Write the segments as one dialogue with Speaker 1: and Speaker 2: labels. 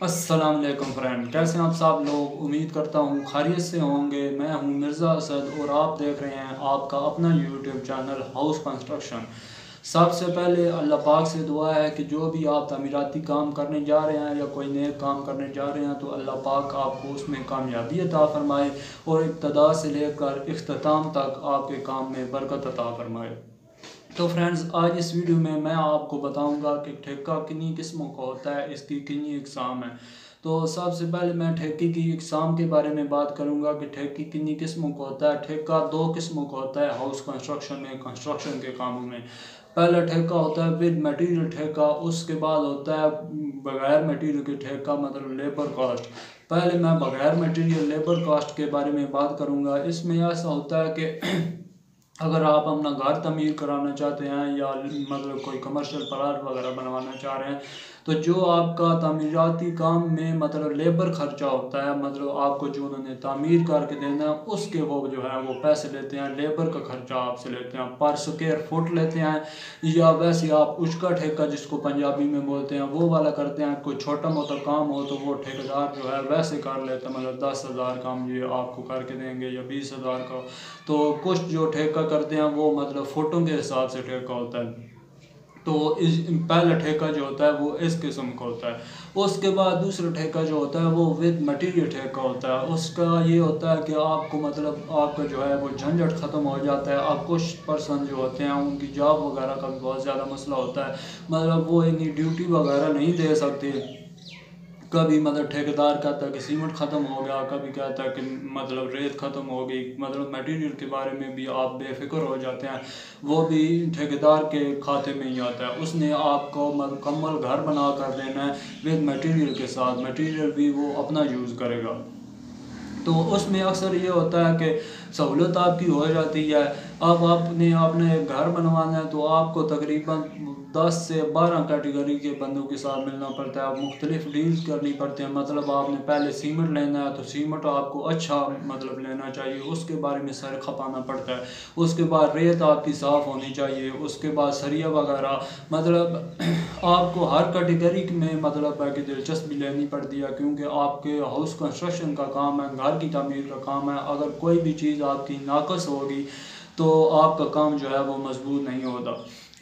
Speaker 1: अस्सलाम वालेकुम फ्रेंड, कैसे हैं आप सब लोग। उम्मीद करता हूँ खैरियत से होंगे। मैं हूँ मिर्ज़ा असद और आप देख रहे हैं आपका अपना यूट्यूब चैनल हाउस कंस्ट्रक्शन। सबसे पहले अल्लाह पाक से दुआ है कि जो भी आप तमीराती काम करने जा रहे हैं या कोई नए काम करने जा रहे हैं तो अल्लाह पाक आपको उसमें कामयाबी अता फरमाए और इब्तदा से लेकर इख्तिताम तक आपके काम में बरकत अता फरमाए। तो फ्रेंड्स, आज इस वीडियो में मैं आपको बताऊंगा कि ठेका कितनी किस्मों का होता है, इसकी कितनी इकसाम है। तो सबसे पहले मैं ठेके की इकसाम के बारे में बात करूंगा कि ठेकी कितनी किस्मों का होता है। ठेका दो किस्मों का होता है हाउस कंस्ट्रक्शन में, कंस्ट्रक्शन के कामों में। पहला ठेका होता है विद मटेरियल ठेका, उसके बाद होता है बगैर मटेरियल के ठेका, मतलब लेबर कास्ट। पहले मैं बगैर मटेरियल लेबर कास्ट के बारे में बात करूंगा। इसमें ऐसा होता है कि अगर आप अपना घर तमीर कराना चाहते हैं या मतलब कोई कमर्शियल प्लाट वगैरह बनवाना चाह रहे हैं तो जो आपका तमीराती काम में मतलब लेबर खर्चा होता है, मतलब आपको जो उन्होंने तामीर करके देना है उसके वो जो है वो पैसे लेते हैं, लेबर का खर्चा आपसे लेते हैं, पर स्क्वायर फुट लेते हैं। या वैसे आप उसका ठेका जिसको पंजाबी में बोलते हैं वो वाला करते हैं। कोई छोटा मोटा काम हो तो वो ठेकेदार जो है वैसे कर लेते हैं, मतलब 10,000 काम ये आपको करके देंगे या 20,000 का। तो कुछ जो ठेका करते हैं वो मतलब फुटों के हिसाब से ठेका होता है। तो इस पहला ठेका जो होता है वो इस किस्म का होता है। उसके बाद दूसरा ठेका जो होता है वो विद मटेरियल ठेका होता है। उसका ये होता है कि आपको मतलब आपका जो है वो झंझट ख़त्म हो जाता है। अब कुछ पर्सन जो होते हैं उनकी जॉब वगैरह का भी बहुत ज़्यादा मसला होता है, मतलब वो इतनी ड्यूटी वगैरह नहीं दे सकते। कभी मतलब ठेकेदार कहता है कि सीमेंट ख़त्म हो गया, कभी कहता है कि मतलब रेत ख़त्म हो गई, मतलब मटेरियल के बारे में भी आप बेफिक्र हो जाते हैं। वो भी ठेकेदार के खाते में ही आता है। उसने आपको मुकम्मल घर बना कर देना है विद मटेरियल के साथ, मटेरियल भी वो अपना यूज़ करेगा। तो उसमें अक्सर ये होता है कि सहूलत आपकी हो जाती है। अब आपने आपने घर बनवाना है तो आपको तकरीबन 10 से 12 कैटेगरी के बंदों के साथ मिलना पड़ता है। आप मुख्तलिफ डील्स करनी पड़ते हैं। मतलब आपने पहले सीमेंट लेना है तो सीमेंट आपको अच्छा मतलब लेना चाहिए, उसके बारे में सर खपाना पड़ता है। उसके बाद रेत आपकी साफ़ होनी चाहिए, उसके बाद सरिया वगैरह, मतलब आपको हर कैटेगरी में मतलब है कि दिलचस्पी लेनी पड़ती है, क्योंकि आपके हाउस कंस्ट्रक्शन का काम है, घर की तामीर का काम है। अगर कोई भी चीज़ आपकी नाकस होगी तो आपका काम जो है वो मजबूत नहीं होता।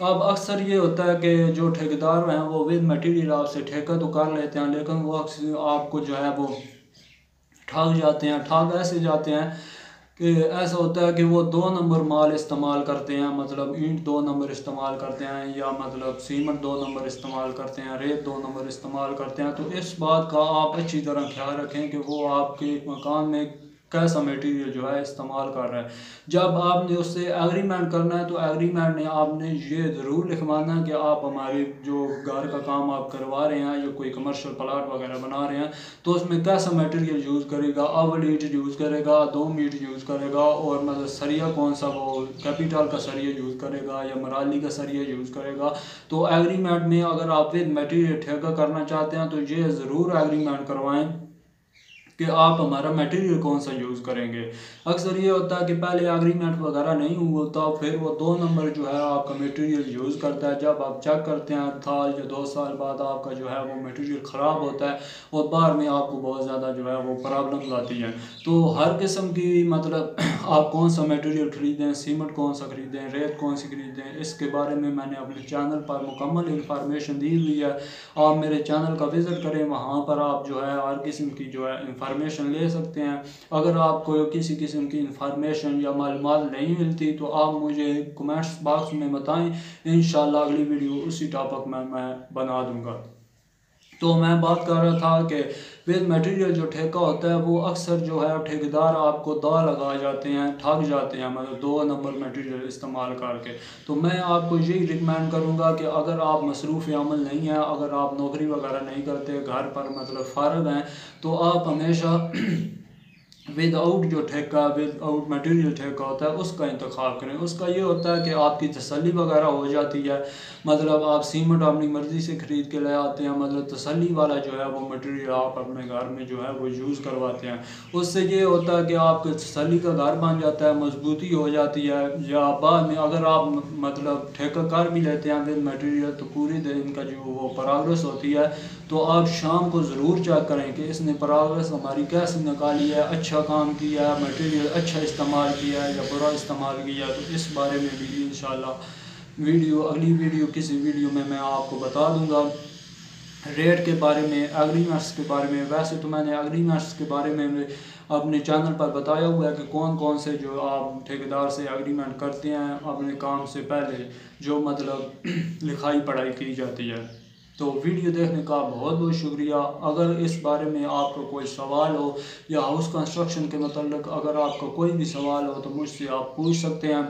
Speaker 1: अब अक्सर ये होता है कि जो ठेकेदार हैं वो विद मटेरियल आपसे ठेका तो कर लेते हैं, लेकिन वो अक्सर आपको जो है वो ठग जाते हैं। ठग ऐसे जाते हैं कि ऐसा होता है कि वो 2 नंबर माल इस्तेमाल करते हैं, मतलब ईंट 2 नंबर इस्तेमाल करते हैं, या मतलब सीमेंट 2 नंबर इस्तेमाल करते हैं, रेत 2 नंबर इस्तेमाल करते हैं। तो इस बात का आप अच्छी तरह ख्याल रखें कि वो आपके मकान में कैसा मटेरियल जो है इस्तेमाल कर रहा है। जब आपने उससे एग्रीमेंट करना है तो एग्रीमेंट में आपने ये ज़रूर लिखवाना है कि आप हमारे जो घर का काम आप करवा रहे हैं या कोई कमर्शियल प्लाट वगैरह बना रहे हैं तो उसमें कैसा मटेरियल यूज़ करेगा। अवल ईंट यूज़ करेगा, दोम ईंट यूज़ करेगा, और मतलब सरिया कौन सा, वो कैपिटल का सरिया यूज़ करेगा या मराली का सरिया यूज़ करेगा। तो एग्रीमेंट में अगर आप विद मटेरियल ठेका करना चाहते हैं तो ये ज़रूर एग्रीमेंट करवाएं कि आप हमारा मटेरियल कौन सा यूज़ करेंगे। अक्सर ये होता है कि पहले एग्रीमेंट वगैरह नहीं हुआ होता, फिर वो 2 नंबर जो है आपका मटेरियल यूज़ करता है। जब आप चेक करते हैं साल या 2 साल बाद आपका जो है वो मटेरियल ख़राब होता है और बाद में आपको बहुत ज़्यादा जो है वो प्रॉब्लम आती है। तो हर किस्म की मतलब आप कौन सा मटेरियल ख़रीदें, सीमेंट कौन सा ख़रीदें, रेत कौन सी ख़रीदें, इसके बारे में मैंने अपने चैनल पर मुकम्मल इंफॉर्मेशन दी हुई है। आप मेरे चैनल का विज़िट करें, वहाँ पर आप जो है हर किस्म की जो है इंफॉर्मेशन ले सकते हैं। अगर आपको किसी किस्म की इंफॉर्मेशन या मालूमात नहीं मिलती तो आप मुझे कमेंट्स बॉक्स में बताएं, इंशाल्लाह अगली वीडियो उसी टॉपिक में मैं बना दूंगा। तो मैं बात कर रहा था कि विद मटेरियल जो ठेका होता है वो अक्सर जो है ठेकेदार आपको दाव लगा जाते हैं, ठग जाते हैं, मतलब 2 नंबर मटेरियल इस्तेमाल करके। तो मैं आपको यही रिकमेंड करूंगा कि अगर आप मसरूफ़ अमल नहीं हैं, अगर आप नौकरी वगैरह नहीं करते, घर पर मतलब फ़ारग हैं, तो आप हमेशा विदाउट जो ठेका विदाउट मटेरियल ठेका होता है उसका इंतखाब करें। उसका ये होता है कि आपकी तसल्ली वगैरह हो जाती है, मतलब आप सीमेंट अपनी मर्ज़ी से ख़रीद के ले आते हैं, मतलब तसल्ली वाला जो है वो मटेरियल आप अपने घर में जो है वो यूज़ करवाते हैं। उससे ये होता है कि आपके तसल्ली का घर बन जाता है, मजबूती हो जाती है। या बाद में अगर आप मतलब ठेका कर भी लेते हैं विद मटेरियल तो पूरी दिन का जो वो प्रोग्रेस होती है तो आप शाम को ज़रूर चेक करें कि इसने प्रोग्रेस हमारी कैसे निकाली है, अच्छा काम किया है, मटेरियल अच्छा इस्तेमाल किया है या बुरा इस्तेमाल किया है। तो इस बारे में भी इंशाल्लाह अगली वीडियो किसी वीडियो में मैं आपको बता दूंगा। रेट के बारे में, एग्रीमेंट्स के बारे में। वैसे तो मैंने एग्रीमेंट्स के बारे में अपने चैनल पर बताया हुआ है कि कौन कौन से जो आप ठेकेदार से एग्रीमेंट करते हैं अपने काम से पहले, जो मतलब लिखाई पढ़ाई की जाती है। तो वीडियो देखने का बहुत बहुत शुक्रिया। अगर इस बारे में आपका कोई सवाल हो या हाउस कंस्ट्रक्शन के मतलब अगर आपका कोई भी सवाल हो तो मुझसे आप पूछ सकते हैं।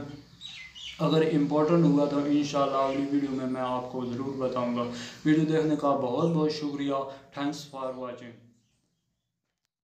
Speaker 1: अगर इम्पोर्टेंट हुआ तो इंशाल्लाह अगली वीडियो में मैं आपको ज़रूर बताऊंगा। वीडियो देखने का बहुत बहुत शुक्रिया। Thanks for watching.